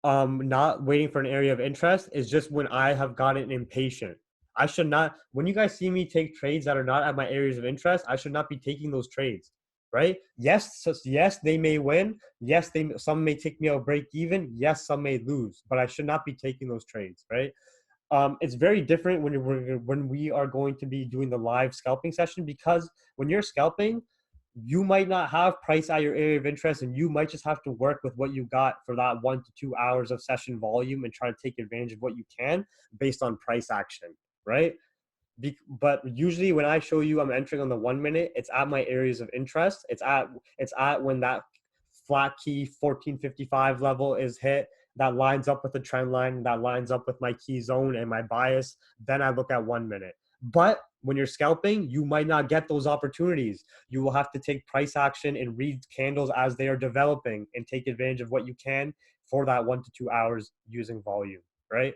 Speaker 1: not waiting for an area of interest is just when I have gotten impatient. I should not, when you guys see me take trades that are not at my areas of interest, I should not be taking those trades, right? Yes, they may win. Yes, some may take me out break even. Yes, some may lose, but I should not be taking those trades, right? It's very different when we are going to be doing the live scalping session, because when you're scalping, you might not have price at your area of interest, and you might just have to work with what you got for that 1 to 2 hours of session volume and try to take advantage of what you can based on price action, right? But usually when I show you I'm entering on the 1 minute, it's at my areas of interest. It's at when that flat key 1455 level is hit, that lines up with the trend line, that lines up with my key zone and my bias. Then I look at 1 minute. But when you're scalping, you might not get those opportunities. You will have to take price action and read candles as they are developing and take advantage of what you can for that 1 to 2 hours using volume, right?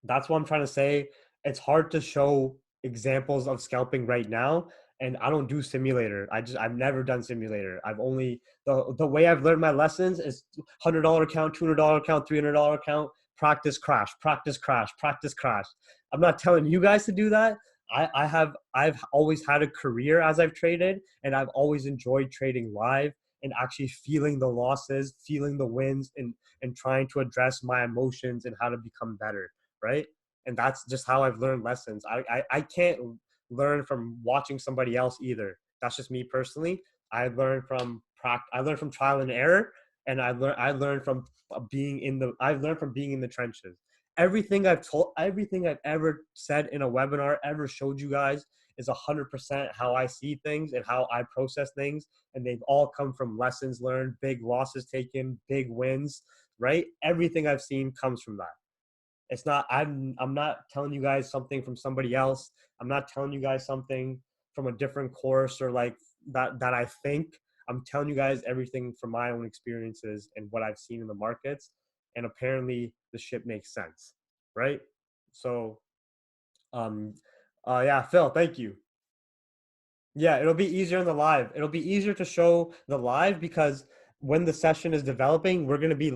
Speaker 1: That's what I'm trying to say. It's hard to show examples of scalping right now, and I don't do simulator. I've never done simulator. I've only the way I've learned my lessons is $100 account, $200 account, $300 account, practice crash, practice crash, practice crash. I'm not telling you guys to do that. I've always had a career as I've traded, and I've always enjoyed trading live and actually feeling the losses, feeling the wins, and trying to address my emotions and how to become better, right? And that's just how I've learned lessons. I can't learn from watching somebody else either. That's just me personally. I learned from trial and error, and I learned from I've learned from being in the trenches. Everything I've ever said in a webinar, ever showed you guys, is 100% how I see things and how I process things, and they've all come from lessons learned, big losses taken, big wins, right? Everything I've seen comes from that. It's not I'm not telling you guys something from somebody else. I'm not telling you guys something from a different course or like that I think. I'm telling you guys everything from my own experiences and what I've seen in the markets, and apparently the shit makes sense, right? So um yeah, Phil, thank you. Yeah, it'll be easier in the live. It'll be easier to show the live because when the session is developing, we're going to be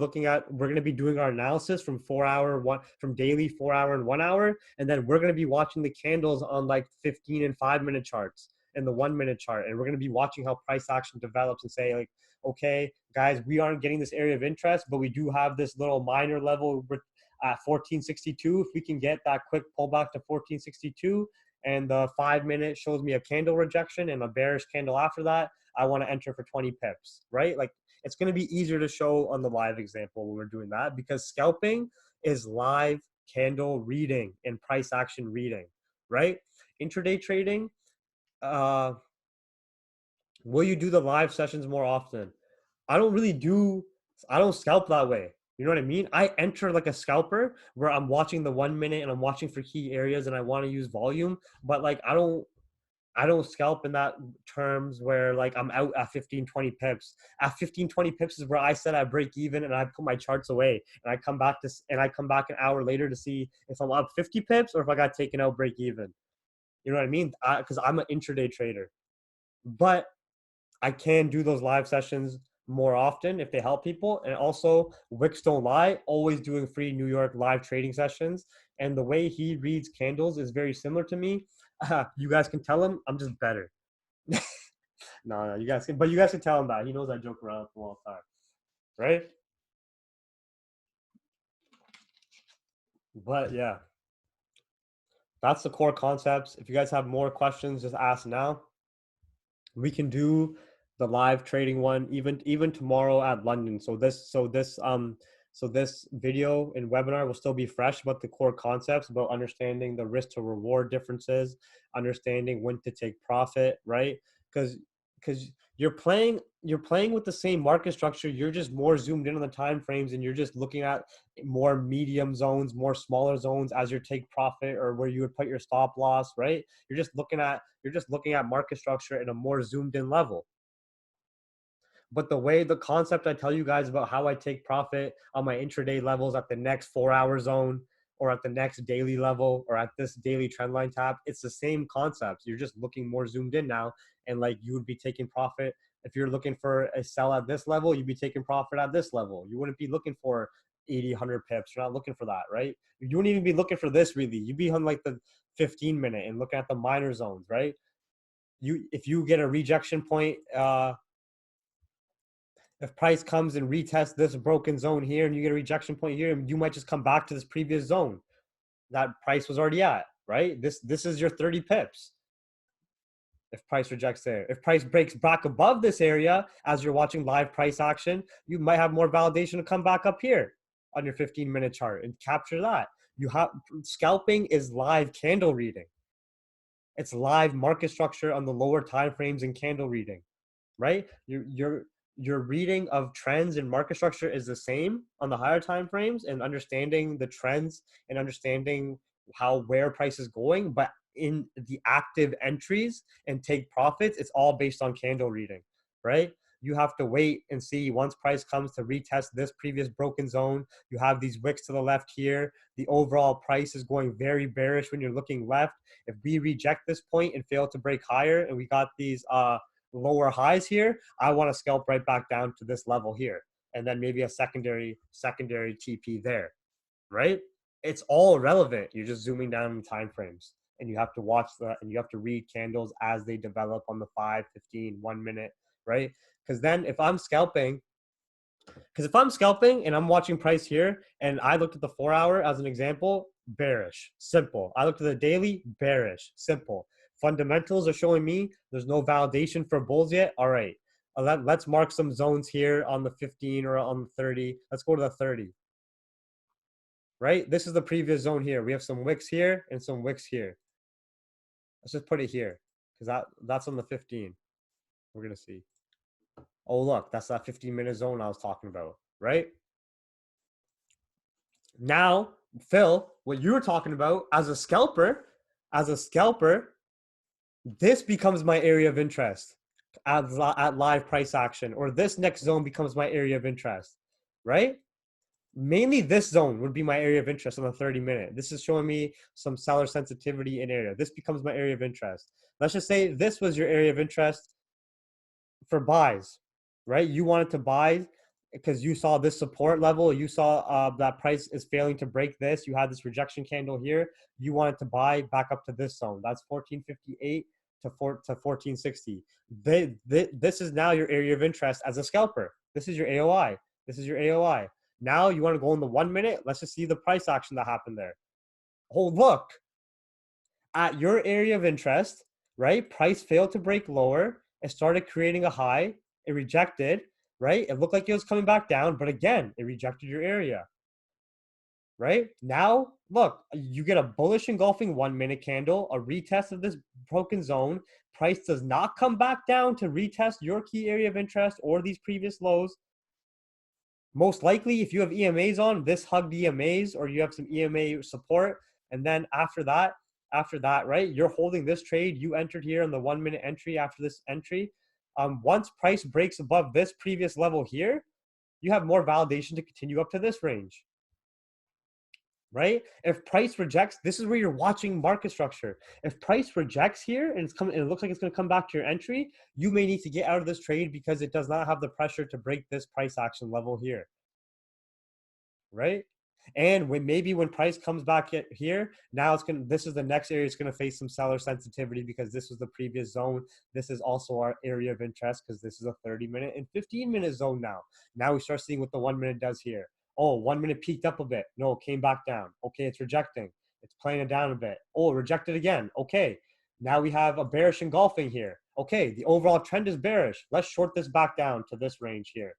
Speaker 1: doing our analysis from 4 hour one from daily 4 hour and 1 hour, and then we're going to be watching the candles on like 15 and 5 minute charts and the 1 minute chart, and we're going to be watching how price action develops and say like, okay, guys, we aren't getting this area of interest, but we do have this little minor level at 1462. If we can get that quick pullback to 1462 and the 5 minute shows me a candle rejection and a bearish candle after that, I want to enter for 20 pips, right? Like it's going to be easier to show on the live example when we're doing that, because scalping is live candle reading and price action reading, right? Intraday trading, uh, will you do the live sessions more often? I don't really do, I don't scalp that way. You know what I mean? I enter like a scalper where I'm watching the 1 minute and I'm watching for key areas and I want to use volume, but like I don't scalp in that terms where like I'm out at 15, 20 pips. At 15, 20 pips is where I said I break even and I put my charts away and I come back an hour later to see if I'm up 50 pips or if I got taken out break even. You know what I mean? Because I'm an intraday trader. But I can do those live sessions more often if they help people. And also, Wicks don't lie, always doing free New York live trading sessions. And the way he reads candles is very similar to me. You guys can tell him I'm just better. No, you guys can, but you guys can tell him that. He knows I joke around all the time, right? But yeah, that's the core concepts. If you guys have more questions, just ask now. We can do the live trading one even tomorrow at London. So this video and webinar will still be fresh about the core concepts, about understanding the risk to reward differences, understanding when to take profit, right? Because you're playing with the same market structure. You're just more zoomed in on the time frames, and you're just looking at more medium zones, more smaller zones as your take profit or where you would put your stop loss, right? You're just looking at market structure at a more zoomed in level. But the concept I tell you guys about how I take profit on my intraday levels at the next 4 hour zone or at the next daily level or at this daily trend line tap, it's the same concepts. You're just looking more zoomed in now, and like you would be taking profit. If you're looking for a sell at this level, you'd be taking profit at this level. You wouldn't be looking for 80, 100 pips. You're not looking for that, right? You wouldn't even be looking for this really. You'd be on like the 15 minute and looking at the minor zones, right? If you get a rejection point, if price comes and retests this broken zone here and you get a rejection point here, you might just come back to this previous zone that price was already at, right? This is your 30 pips. If price rejects there, if price breaks back above this area as you're watching live price action, you might have more validation to come back up here on your 15-minute chart and capture that. You have scalping is live candle reading. It's live market structure on the lower time frames and candle reading, right? Your reading of trends and market structure is the same on the higher time frames and understanding the trends and understanding where price is going, but in the active entries and take profits, it's all based on candle reading, right? You have to wait and see once price comes to retest this previous broken zone. You have these wicks to the left here. The overall price is going very bearish when you're looking left. If we reject this point and fail to break higher and we got these lower highs here, I want to scalp right back down to this level here, and then maybe a secondary TP there, right? It's all relevant. You're just zooming down in time frames, and you have to watch that, and you have to read candles as they develop on the 5, 15, 1 minute, right? Because then if I'm scalping and I'm watching price here and I looked at the 4 hour as an example, bearish, simple. I looked at the daily, bearish, simple. Fundamentals are showing me there's no validation for bulls yet. All right, let's mark some zones here on the 15 or on the 30. Let's go to the 30. Right? This is the previous zone here. We have some wicks here and some wicks here. Let's just put it here because that's on the 15. We're going to see. Oh, look, that's that 15-minute zone I was talking about, right? Now, Phil, what you were talking about as a scalper, this becomes my area of interest at live price action, or this next zone becomes my area of interest, right? Mainly this zone would be my area of interest on the 30-minute. This is showing me some seller sensitivity in area. This becomes my area of interest. Let's just say this was your area of interest for buys, right? You wanted to buy because you saw this support level. You saw that price is failing to break this. You had this rejection candle here. You wanted to buy back up to this zone. That's 1458 to 1460. This is now your area of interest as a scalper. This is your AOI. This is your AOI. Now you want to go in the 1 minute. Let's just see the price action that happened there. Oh, look. At your area of interest, right? Price failed to break lower. It started creating a high. It rejected, right? It looked like it was coming back down, but again, it rejected your area, right? Now, look, you get a bullish engulfing 1 minute candle, a retest of this broken zone. Price does not come back down to retest your key area of interest or these previous lows. Most likely, if you have EMAs on, this hugged EMAs or you have some EMA support. And then after that, right, you're holding this trade. You entered here on the 1 minute entry after this entry. Once price breaks above this previous level here, you have more validation to continue up to this range, right? If price rejects, this is where you're watching market structure. If price rejects here and it looks like it's going to come back to your entry, you may need to get out of this trade because it does not have the pressure to break this price action level here, right? And when price comes back here, now this is the next area. It's gonna face some seller sensitivity because this was the previous zone. This is also our area of interest because this is a 30-minute and 15-minute zone now. Now we start seeing what the 1 minute does here. Oh, 1 minute peaked up a bit. No, came back down. Okay, it's rejecting. It's playing it down a bit. Oh, rejected again. Okay, now we have a bearish engulfing here. Okay, the overall trend is bearish. Let's short this back down to this range here.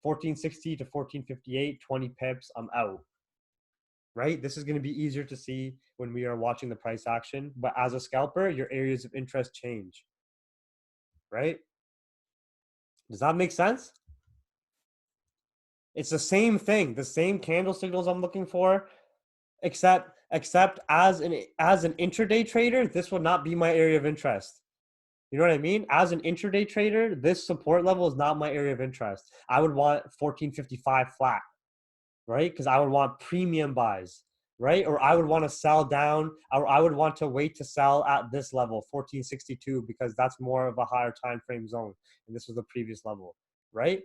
Speaker 1: 1460 to 1458, 20 pips, I'm out. Right? This is going to be easier to see when we are watching the price action. But as a scalper, your areas of interest change. Right? Does that make sense? It's the same thing, the same candle signals I'm looking for, except as an intraday trader, this will not be my area of interest. You know what I mean? As an intraday trader, this support level is not my area of interest. I would want 1455 flat. Right? Because I would want premium buys, right? Or I would want to sell down, or I would want to wait to sell at this level, 1462, because that's more of a higher time frame zone. And this was the previous level, right?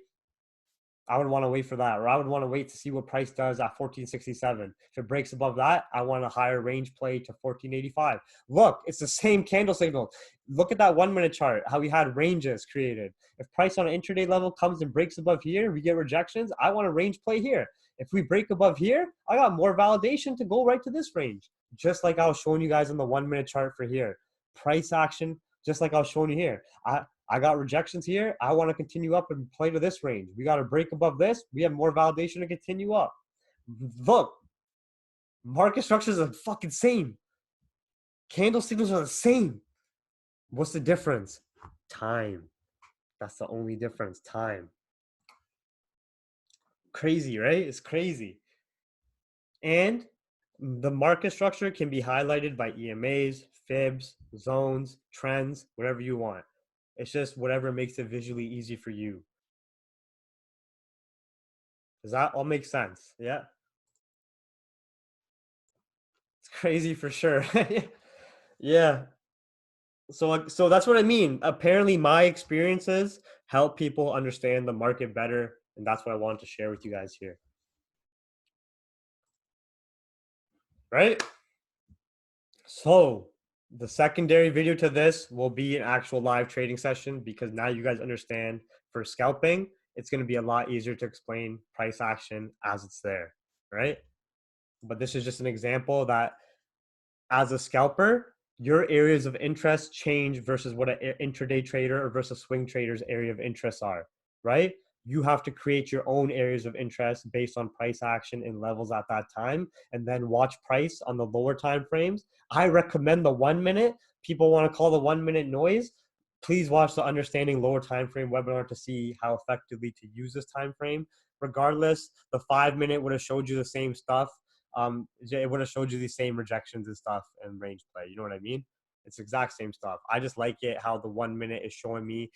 Speaker 1: I would want to wait for that, or I would want to wait to see what price does at 1467. If it breaks above that, I want a higher range play to 1485. Look, it's the same candle signal. Look at that 1 minute chart, how we had ranges created. If price on an intraday level comes and breaks above here, we get rejections. I want a range play here. If we break above here, I got more validation to go right to this range. Just like I was showing you guys on the 1 minute chart for here. Price action, just like I was showing you here. I got rejections here. I want to continue up and play to this range. We got to break above this. We have more validation to continue up. Look, market structures are fucking same. Candle signals are the same. What's the difference? Time. That's the only difference. Time. Crazy, right? It's crazy. And the market structure can be highlighted by EMAs, fibs, zones, trends, whatever you want. It's just whatever makes it visually easy for you. Does that all make sense? Yeah. It's crazy for sure. Yeah. So that's what I mean. Apparently my experiences help people understand the market better, and that's what I wanted to share with you guys here. Right? So the secondary video to this will be an actual live trading session because now you guys understand for scalping, it's going to be a lot easier to explain price action as it's there, right? But this is just an example that as a scalper, your areas of interest change versus what an intraday trader or versus swing trader's area of interests are, right? You have to create your own areas of interest based on price action and levels at that time, and then watch price on the lower time frames. I recommend the 1 minute. People want to call the 1 minute noise. Please watch the understanding lower time frame webinar to see how effectively to use this time frame. Regardless, the 5 minute would have showed you the same stuff. It would have showed you the same rejections and stuff and range play. You know what I mean? It's exact same stuff. I just like it how the 1 minute is showing me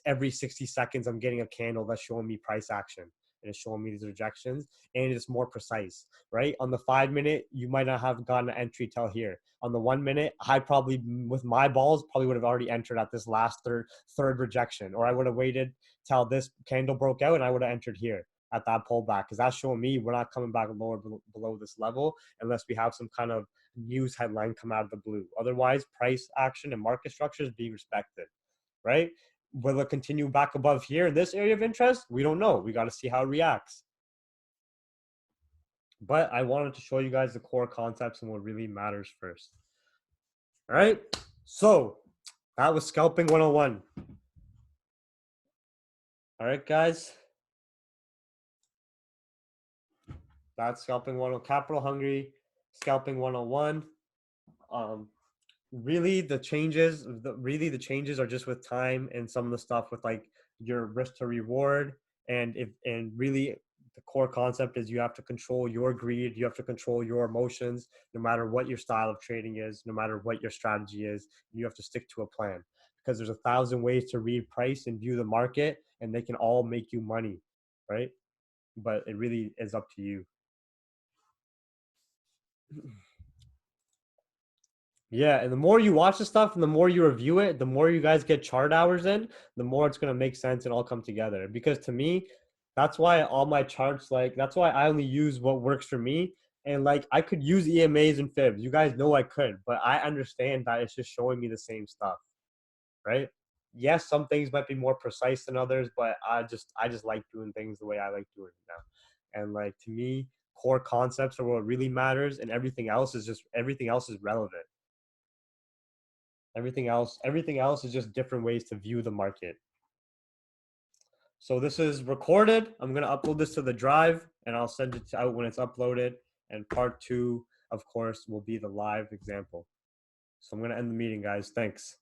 Speaker 1: every 60 seconds I'm getting a candle that's showing me price action and it's showing me these rejections, and it's more precise, right? On the 5 minute, you might not have gotten an entry till here. On the 1 minute, I probably with my balls probably would have already entered at this last third rejection, or I would have waited till this candle broke out and I would have entered here at that pullback, because that's showing me we're not coming back lower below this level unless we have some kind of news headline come out of the blue. Otherwise, price action and market structure is being respected, right? Will it continue back above here in this area of interest? We don't know. We got to see how it reacts. But I wanted to show you guys the core concepts and what really matters first. All right. So that was Scalping 101. All right, guys. That's Scalping 101. Capital Hungry, Scalping 101. Really the changes are just with time and some of the stuff with like your risk to reward, and really the core concept is you have to control your greed, you have to control your emotions, no matter what your style of trading is, no matter what your strategy is. You have to stick to a plan, because there's 1,000 ways to read price and view the market, and they can all make you money, right? But it really is up to you. Yeah, and the more you watch the stuff and the more you review it, the more you guys get chart hours in, the more it's gonna make sense and all come together. Because to me, that's why all my charts, like that's why I only use what works for me. And like I could use EMAs and fibs. You guys know I could, but I understand that it's just showing me the same stuff, right? Yes, some things might be more precise than others, but I just like doing things the way I like doing it now. And like to me, core concepts are what really matters, and everything else is relevant. Everything else is just different ways to view the market. So this is recorded. I'm going to upload this to the drive and I'll send it out when it's uploaded. And part 2, of course, will be the live example. So I'm going to end the meeting, guys. Thanks.